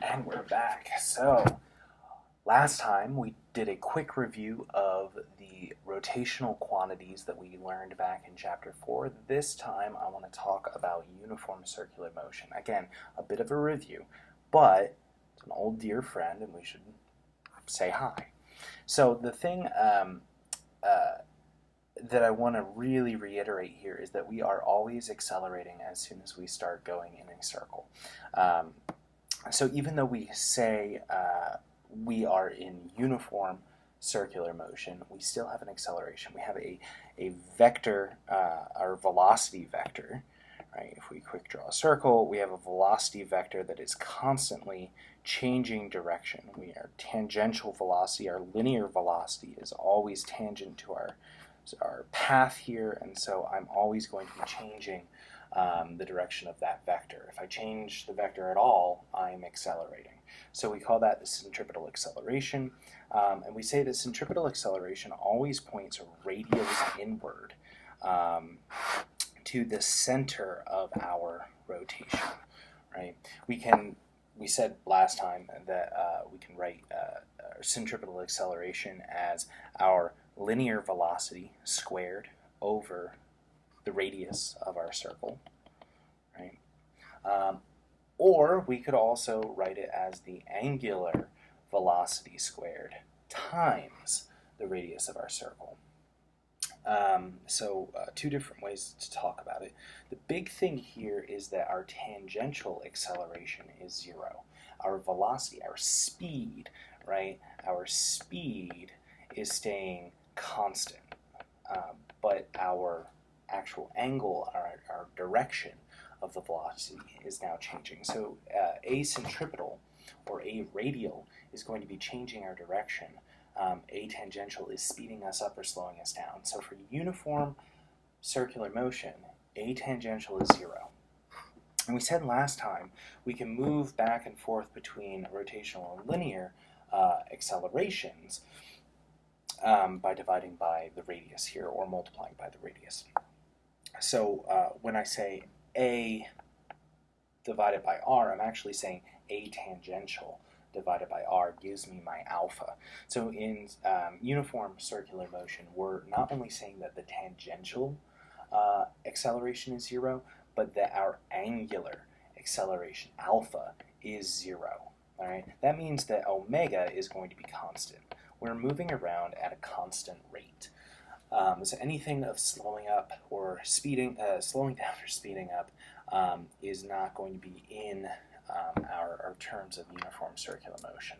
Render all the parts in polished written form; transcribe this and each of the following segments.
And we're back. So, last time we did a quick review of the rotational quantities that we learned back in Chapter 4. This time I want to talk about uniform circular motion. Again, a bit of a review, but it's an old dear friend and we should say hi. So the thing that I want to really reiterate here is that we are always accelerating as soon as we start going in a circle. So even though we say we are in uniform circular motion, we still have an acceleration. We have a vector, our velocity vector, right? If we quick draw a circle, we have a velocity vector that is constantly changing direction. We are tangential velocity, our linear velocity is always tangent to our path here, and so I'm always going to be changing the direction of that vector. If I change the vector at all, I'm accelerating. So we call that the centripetal acceleration, and we say that centripetal acceleration always points radially inward to the center of our rotation, right? We said last time that we can write our centripetal acceleration as our linear velocity squared over the radius of our circle, right? Or we could also write it as the angular velocity squared times the radius of our circle. Two different ways to talk about it. The big thing here is that our tangential acceleration is zero. Our velocity, our speed, right? Our speed is staying constant, but our actual angle, our direction of the velocity is now changing. So a centripetal or a radial is going to be changing our direction. A tangential is speeding us up or slowing us down. So for uniform circular motion, a tangential is zero. And we said last time we can move back and forth between rotational and linear accelerations by dividing by the radius here or multiplying by the radius. So when I say A divided by R, I'm actually saying A tangential divided by R gives me my alpha. So in uniform circular motion, we're not only saying that the tangential acceleration is zero, but that our angular acceleration, alpha, is zero. All right? That means that omega is going to be constant. We're moving around at a constant rate. So anything of slowing up or slowing down or speeding up is not going to be in our terms of uniform circular motion.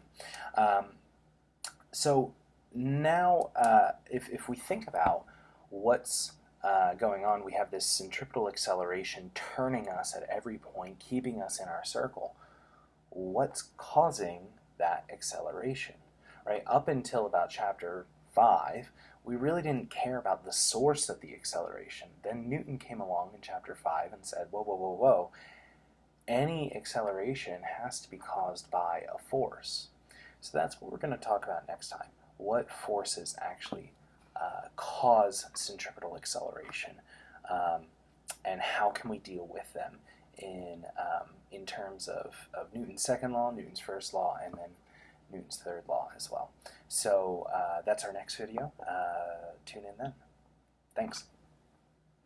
So now, if we think about what's going on, we have this centripetal acceleration turning us at every point, keeping us in our circle. What's causing that acceleration? Right? Up until about Chapter 5, we really didn't care about the source of the acceleration. Then Newton came along in Chapter 5 and said, whoa, whoa, whoa, whoa, any acceleration has to be caused by a force. So that's what we're going to talk about next time. What forces actually cause centripetal acceleration, and how can we deal with them in terms of Newton's second law, Newton's first law, and then Newton's third law as well. So that's our next video. Tune in then. Thanks.